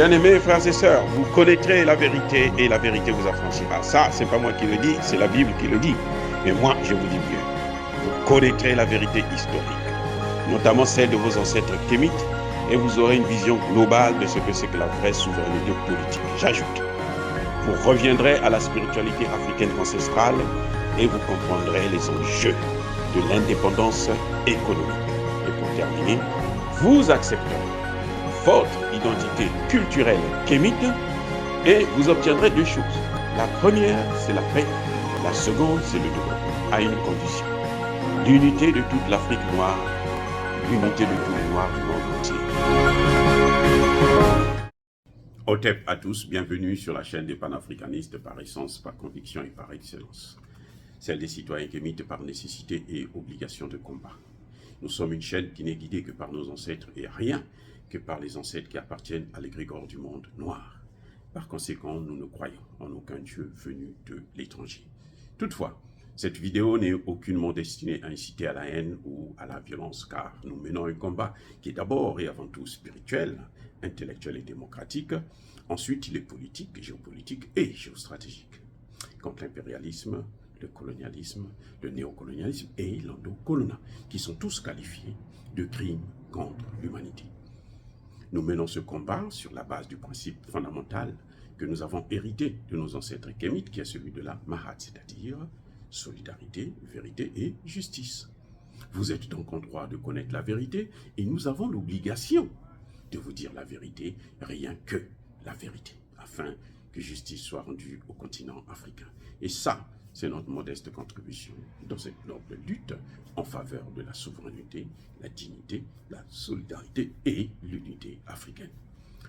Bien-aimés frères et sœurs, vous connaîtrez la vérité et la vérité vous affranchira. Ça, c'est pas moi qui le dis, c'est la Bible qui le dit. Mais moi, je vous dis mieux. Vous connaîtrez la vérité historique, notamment celle de vos ancêtres kémites, et vous aurez une vision globale de ce que c'est que la vraie souveraineté politique. J'ajoute, vous reviendrez à la spiritualité africaine ancestrale et vous comprendrez les enjeux de l'indépendance économique. Et pour terminer, vous accepterez votre identité culturelle kémite et vous obtiendrez deux choses. La première, c'est la paix. La seconde, c'est le développement, à une condition. L'unité de toute l'Afrique noire, l'unité de tous les Noirs du monde entier. Otep à tous, bienvenue sur la chaîne des panafricanistes par essence, par conviction et par excellence. Celle des citoyens kémites par nécessité et obligation de combat. Nous sommes une chaîne qui n'est guidée que par nos ancêtres et rien que par les ancêtres qui appartiennent à l'égrégore du monde noir. Par conséquent, nous ne croyons en aucun Dieu venu de l'étranger. Toutefois, cette vidéo n'est aucunement destinée à inciter à la haine ou à la violence, car nous menons un combat qui est d'abord et avant tout spirituel, intellectuel et démocratique. Ensuite, il est politique, géopolitique et géostratégique. Contre l'impérialisme, le colonialisme, le néocolonialisme et l'endocolonat, qui sont tous qualifiés de crimes contre l'humanité. Nous menons ce combat sur la base du principe fondamental que nous avons hérité de nos ancêtres kémites, qui est celui de la Mahat, c'est-à-dire solidarité, vérité et justice. Vous êtes donc en droit de connaître la vérité et nous avons l'obligation de vous dire la vérité, rien que la vérité, afin que justice soit rendue au continent africain. Et ça, c'est notre modeste contribution dans cette noble lutte en faveur de la souveraineté, la dignité, la solidarité et l'unité africaine.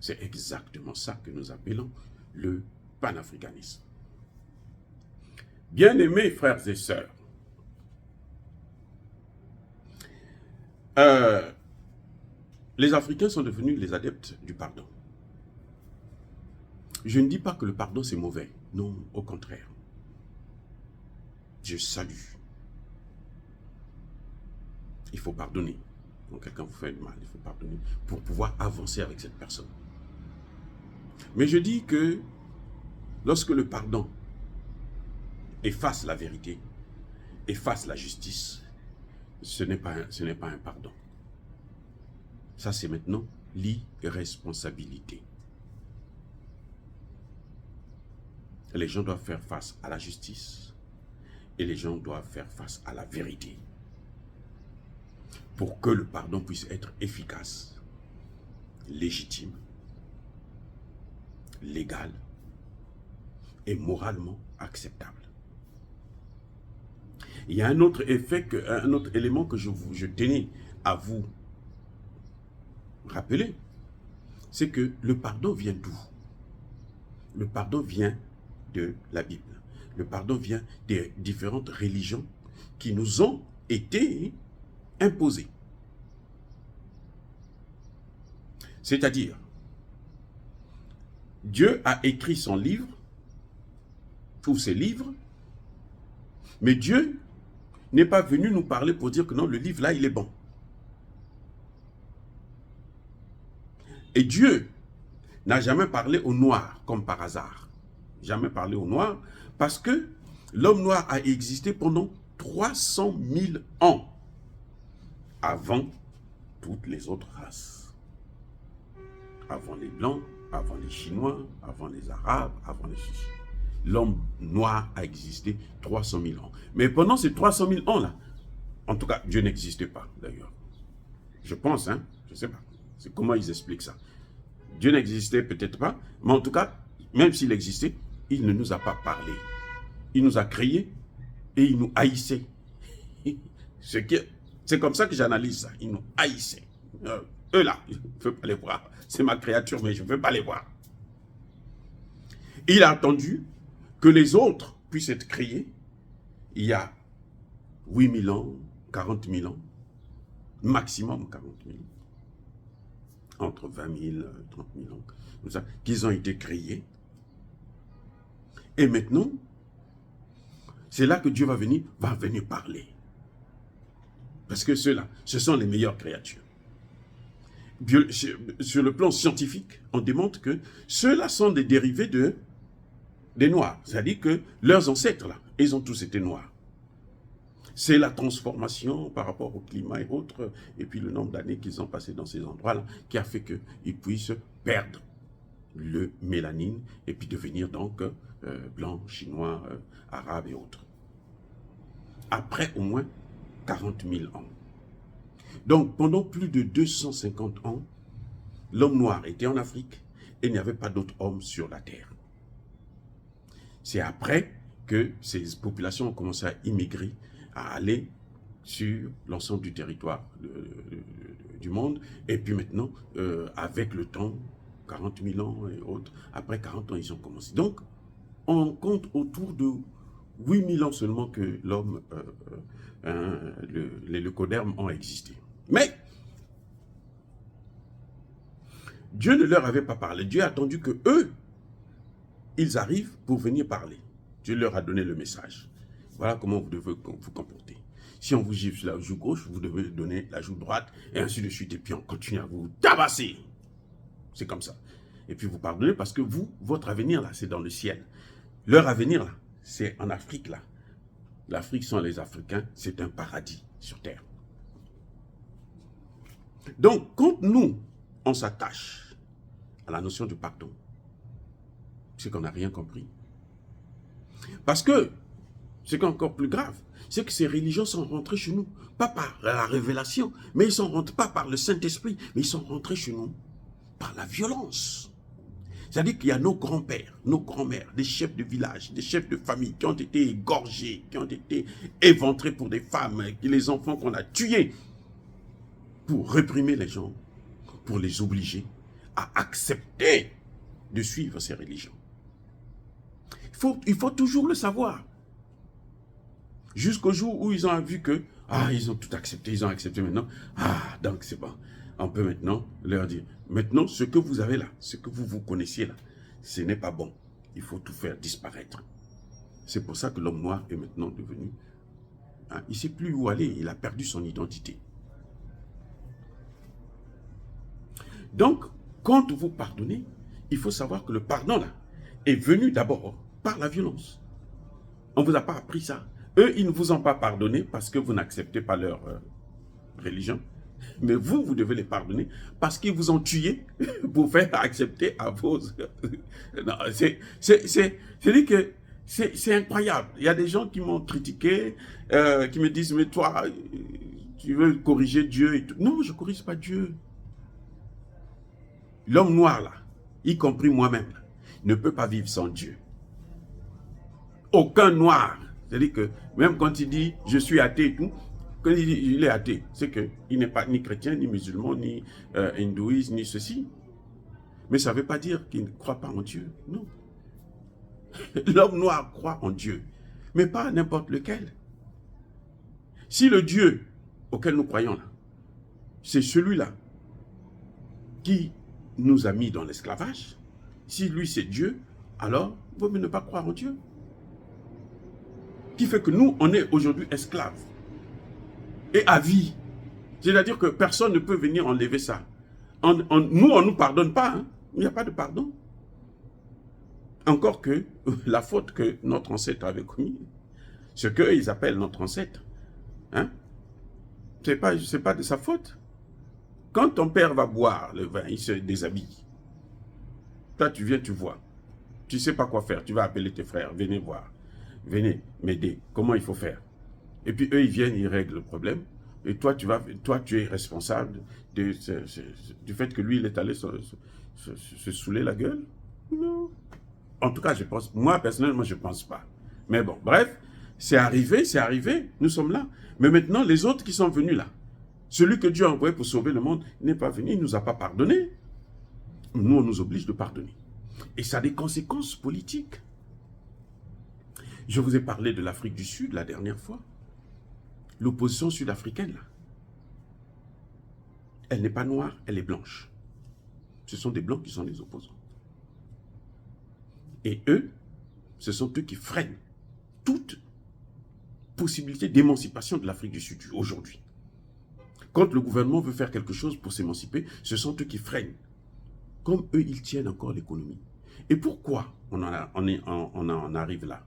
C'est exactement ça que nous appelons le panafricanisme. Bien-aimés frères et sœurs, les Africains sont devenus les adeptes du pardon. Je ne dis pas que le pardon c'est mauvais, non, au contraire. Je salue. Il faut pardonner. Quand quelqu'un vous fait du mal, il faut pardonner pour pouvoir avancer avec cette personne. Mais je dis que lorsque le pardon efface la vérité, efface la justice, ce n'est pas un pardon. Ça, c'est maintenant l'irresponsabilité. Les gens doivent faire face à la justice et les gens doivent faire face à la vérité pour que le pardon puisse être efficace, légitime, légal et moralement acceptable. Il y a un autre élément que je tenais à vous rappeler, c'est que le pardon vient d'où? Le pardon vient de la Bible. Le pardon vient des différentes religions qui nous ont été imposées. C'est-à-dire, Dieu a écrit son livre, ou ses livres, mais Dieu n'est pas venu nous parler pour dire que non, le livre là, il est bon. Et Dieu n'a jamais parlé aux Noirs, comme par hasard. Jamais parlé aux Noirs, parce que l'homme noir a existé pendant 300 000 ans avant toutes les autres races. Avant les Blancs, avant les Chinois, avant les Arabes, avant les Chichis. L'homme noir a existé 300 000 ans. Mais pendant ces 300 000 ans-là, en tout cas, Dieu n'existait pas d'ailleurs. Je pense, hein, je ne sais pas. C'est comment ils expliquent ça. Dieu n'existait peut-être pas, mais en tout cas, même s'il existait, il ne nous a pas parlé. Il nous a créés et il nous haïssait. C'est comme ça que j'analyse ça. Il nous haïssait. Eux là, je ne veux pas les voir. C'est ma créature, mais je ne veux pas les voir. Il a attendu que les autres puissent être créés il y a 8 000 ans, 40 000 ans, maximum 40 000 ans, entre 20 000 et 30 000 ans, qu'ils ont été créés. Et maintenant, c'est là que Dieu va venir parler. Parce que ceux-là, ce sont les meilleures créatures. sur le plan scientifique, on démontre que ceux-là sont des dérivés des Noirs. C'est-à-dire que leurs ancêtres, là, ils ont tous été Noirs. C'est la transformation par rapport au climat et autres, et puis le nombre d'années qu'ils ont passé dans ces endroits-là, qui a fait qu'ils puissent perdre le mélanine et puis devenir donc blanc, chinois, arabe et autres. Après au moins 40 000 ans. Donc pendant plus de 250 ans, l'homme noir était en Afrique et il n'y avait pas d'autres hommes sur la terre. C'est après que ces populations ont commencé à immigrer, à aller sur l'ensemble du territoire du monde. Et puis maintenant, avec le temps, 40 000 ans et autres, après 40 ans, ils ont commencé. Donc, on compte autour de 8 000 ans seulement que l'homme, les leucodermes ont existé. Mais, Dieu ne leur avait pas parlé. Dieu a attendu que eux, ils arrivent pour venir parler. Dieu leur a donné le message. Voilà comment vous devez vous comporter. Si on vous gifle sur la joue gauche, vous devez donner la joue droite, et ainsi de suite. Et puis on continue à vous tabasser. C'est comme ça. Et puis vous pardonnez parce que vous, votre avenir là, c'est dans le ciel. Leur avenir là, c'est en Afrique là. L'Afrique sont les Africains, c'est un paradis sur terre. Donc, quand nous, on s'attache à la notion de pardon, c'est qu'on n'a rien compris. Parce que, ce qui est encore plus grave, c'est que ces religions sont rentrées chez nous, pas par la révélation, mais ils ne sont rentrés pas par le Saint-Esprit, mais ils sont rentrés chez nous par la violence. C'est-à-dire qu'il y a nos grands-pères, nos grands-mères, des chefs de village, des chefs de famille qui ont été égorgés, qui ont été éventrés pour des femmes, les enfants qu'on a tués pour réprimer les gens, pour les obliger à accepter de suivre ces religions. Il faut toujours le savoir. Jusqu'au jour où ils ont vu que, ils ont tout accepté, ils ont accepté maintenant. Donc c'est bon. On peut maintenant leur dire, maintenant ce que vous avez là, ce que vous connaissiez là, ce n'est pas bon. Il faut tout faire disparaître. C'est pour ça que l'homme noir est maintenant devenu, il ne sait plus où aller, il a perdu son identité. Donc, quand vous pardonnez, il faut savoir que le pardon là est venu d'abord par la violence. On ne vous a pas appris ça. Eux, ils ne vous ont pas pardonné parce que vous n'acceptez pas leur religion. Mais vous, vous devez les pardonner parce qu'ils vous ont tué pour faire accepter à vos... Non, c'est-à-dire que c'est incroyable. Il y a des gens qui m'ont critiqué, qui me disent, mais toi, tu veux corriger Dieu et tout. Non, je ne corrige pas Dieu. L'homme noir, là, y compris moi-même, ne peut pas vivre sans Dieu. Aucun noir. C'est-à-dire que même quand il dit « je suis athée » et tout, quand il dit « il est athée », c'est qu'il n'est pas ni chrétien, ni musulman, ni hindouiste, ni ceci. Mais ça ne veut pas dire qu'il ne croit pas en Dieu. Non. L'homme noir croit en Dieu, mais pas n'importe lequel. Si le Dieu auquel nous croyons là, c'est celui-là qui nous a mis dans l'esclavage, si lui c'est Dieu, alors il vaut mieux ne pas croire en Dieu. Qui fait que nous, on est aujourd'hui esclaves. Et à vie. C'est-à-dire que personne ne peut venir enlever ça. Nous, on ne nous pardonne pas. Hein. Il n'y a pas de pardon. Encore que la faute que notre ancêtre avait commise, ce qu'ils appellent notre ancêtre, hein, ce n'est pas de sa faute. Quand ton père va boire le vin, il se déshabille. Toi, tu viens, tu vois. Tu ne sais pas quoi faire. Tu vas appeler tes frères. Venez voir. Venez m'aider. Comment il faut faire? Et puis eux, ils viennent, ils règlent le problème. Et toi, tu es responsable du fait que lui, il est allé se saouler la gueule? Non. En tout cas, je pense, moi, personnellement, je ne pense pas. Mais bon, bref, c'est arrivé, nous sommes là. Mais maintenant, les autres qui sont venus là, celui que Dieu a envoyé pour sauver le monde n'est pas venu, il ne nous a pas pardonné. Nous, on nous oblige de pardonner. Et ça a des conséquences politiques. Je vous ai parlé de l'Afrique du Sud la dernière fois. L'opposition sud-africaine, là, elle n'est pas noire, elle est blanche. Ce sont des blancs qui sont les opposants. Et eux, ce sont eux qui freinent toute possibilité d'émancipation de l'Afrique du Sud aujourd'hui. Quand le gouvernement veut faire quelque chose pour s'émanciper, ce sont eux qui freinent. Comme eux, ils tiennent encore l'économie. Et pourquoi on en arrive là?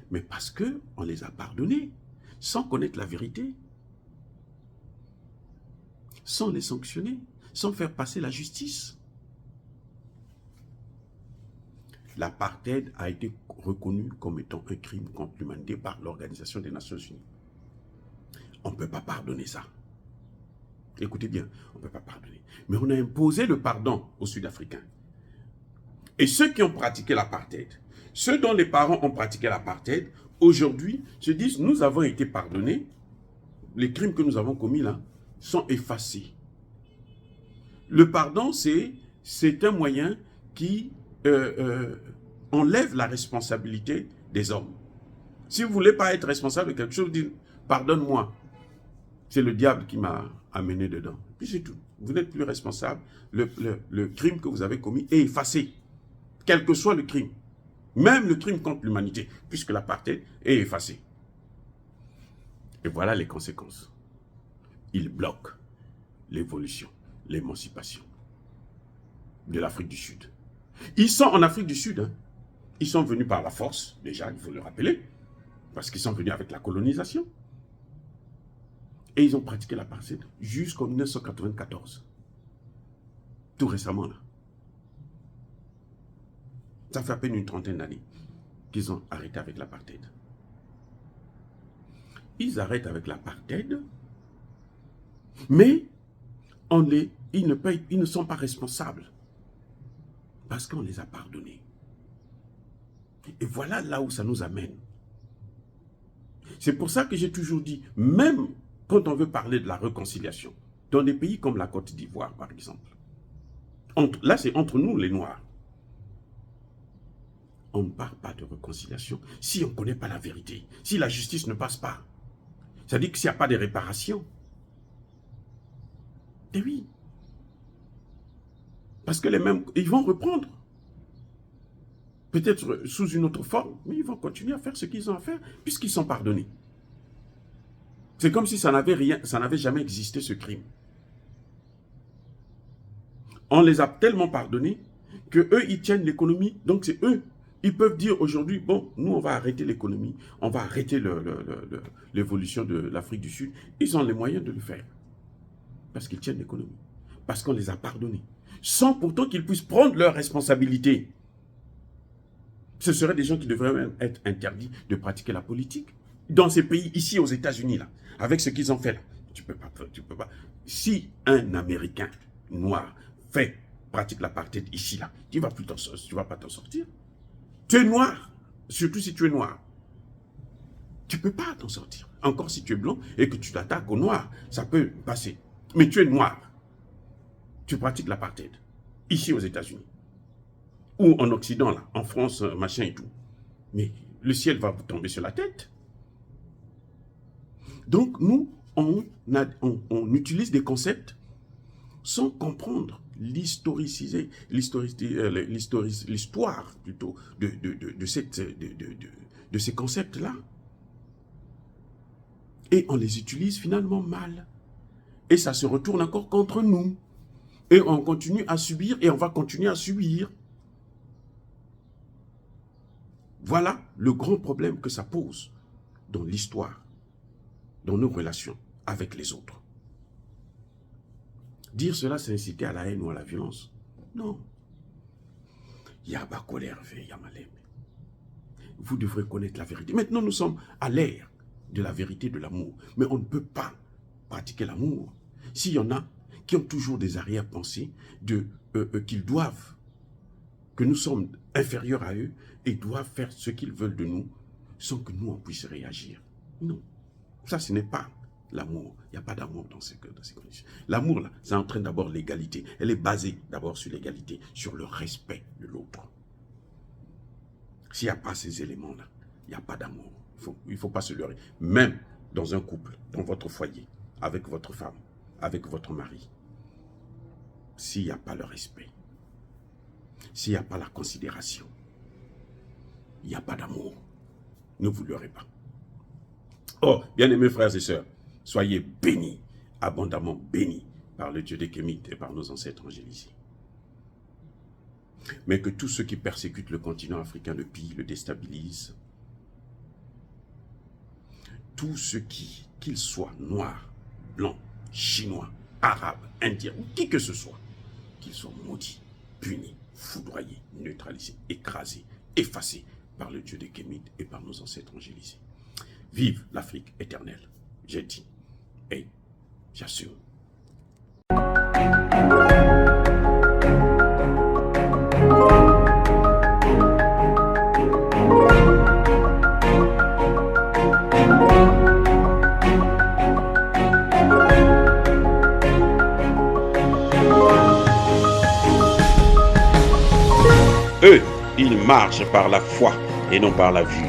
Mais parce qu'on les a pardonnés, sans connaître la vérité, sans les sanctionner, sans faire passer la justice. L'apartheid a été reconnu comme étant un crime contre l'humanité par l'Organisation des Nations Unies. On ne peut pas pardonner ça. Écoutez bien, on ne peut pas pardonner. Mais on a imposé le pardon aux Sud-Africains. Et ceux qui ont pratiqué l'apartheid, ceux dont les parents ont pratiqué l'apartheid, aujourd'hui se disent, nous avons été pardonnés, les crimes que nous avons commis là sont effacés. Le pardon, c'est un moyen qui enlève la responsabilité des hommes. Si vous ne voulez pas être responsable de quelque chose, dites, pardonne-moi. C'est le diable qui m'a amené dedans. Puis c'est tout. Vous n'êtes plus responsable. Le crime que vous avez commis est effacé. Quel que soit le crime. Même le crime contre l'humanité, puisque l'apartheid est effacé. Et voilà les conséquences. Il bloque l'évolution, l'émancipation de l'Afrique du Sud. Ils sont en Afrique du Sud. Hein. Ils sont venus par la force, déjà, il faut le rappeler, parce qu'ils sont venus avec la colonisation. Et ils ont pratiqué l'apartheid jusqu'en 1994. Tout récemment, là. Ça fait à peine une trentaine d'années qu'ils ont arrêté avec l'apartheid. Ils arrêtent avec l'apartheid, mais ils ne sont pas responsables parce qu'on les a pardonnés. Et voilà là où ça nous amène. C'est pour ça que j'ai toujours dit, même quand on veut parler de la réconciliation, dans des pays comme la Côte d'Ivoire, par exemple, là c'est entre nous les Noirs, on ne parle pas de réconciliation si on ne connaît pas la vérité, si la justice ne passe pas. C'est-à-dire que s'il n'y a pas de réparation. Et oui. Parce que les mêmes, ils vont reprendre. Peut-être sous une autre forme, mais ils vont continuer à faire ce qu'ils ont à faire, puisqu'ils sont pardonnés. C'est comme si ça n'avait jamais existé, ce crime. On les a tellement pardonnés que eux, ils tiennent l'économie, donc c'est eux. Ils peuvent dire aujourd'hui, bon, nous, on va arrêter l'économie, on va arrêter l'évolution de l'Afrique du Sud. Ils ont les moyens de le faire. Parce qu'ils tiennent l'économie. Parce qu'on les a pardonnés. Sans pourtant qu'ils puissent prendre leurs responsabilités. Ce seraient des gens qui devraient même être interdits de pratiquer la politique. Dans ces pays, ici aux États-Unis, là, avec ce qu'ils ont fait là, tu peux pas. Si un Américain noir pratique l'apartheid ici, là, tu vas pas t'en sortir. Tu es noir, surtout si tu es noir. Tu ne peux pas t'en sortir. Encore si tu es blanc et que tu t'attaques aux noirs, ça peut passer. Mais tu es noir. Tu pratiques l'apartheid. Ici aux États-Unis. Ou en Occident, là, en France, machin et tout. Mais le ciel va vous tomber sur la tête. Donc, nous, on utilise des concepts sans comprendre l'histoire plutôt de ces concepts-là. Et on les utilise finalement mal. Et ça se retourne encore contre nous. Et on continue à subir et on va continuer à subir. Voilà le grand problème que ça pose dans l'histoire, dans nos relations avec les autres. Dire cela, c'est inciter à la haine ou à la violence. Non. Yaba kolerve, yamalem. Vous devrez connaître la vérité. Maintenant, nous sommes à l'ère de la vérité, de l'amour. Mais on ne peut pas pratiquer l'amour s'il y en a qui ont toujours des arrière-pensées qu'ils doivent, que nous sommes inférieurs à eux et doivent faire ce qu'ils veulent de nous sans que nous, on puisse réagir. Non. Ça, ce n'est pas l'amour. Il n'y a pas d'amour dans ces conditions. L'amour, là, ça entraîne d'abord l'égalité. Elle est basée d'abord sur l'égalité, sur le respect de l'autre. S'il n'y a pas ces éléments-là, il n'y a pas d'amour. Il ne faut pas se leurrer. Même dans un couple, dans votre foyer, avec votre femme, avec votre mari, s'il n'y a pas le respect, s'il n'y a pas la considération, il n'y a pas d'amour. Ne vous leurrez pas. Oh, bien-aimés frères et sœurs, soyez bénis abondamment bénis par le Dieu des Kémites et par nos ancêtres angélisés. Mais que tous ceux qui persécutent le continent africain le pillent, le déstabilisent. Tous ceux qu'ils soient noirs, blancs, chinois, arabes, indiens ou qui que ce soit, qu'ils soient maudits, punis, foudroyés, neutralisés, écrasés, effacés par le Dieu des Kémites et par nos ancêtres angélisés. Vive l'Afrique éternelle, j'ai dit, et j'assume. Eux, ils marchent par la foi et non par la vue.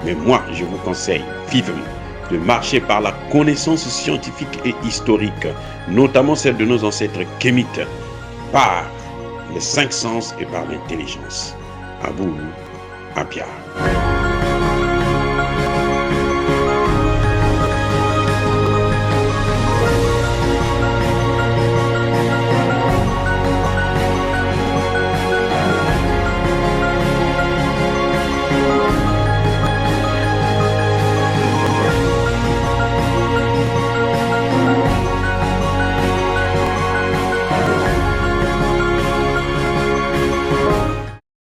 Mais moi, je vous conseille vivement de marcher par la connaissance scientifique et historique, notamment celle de nos ancêtres kémites, par les 5 sens et par l'intelligence. Abou Abia.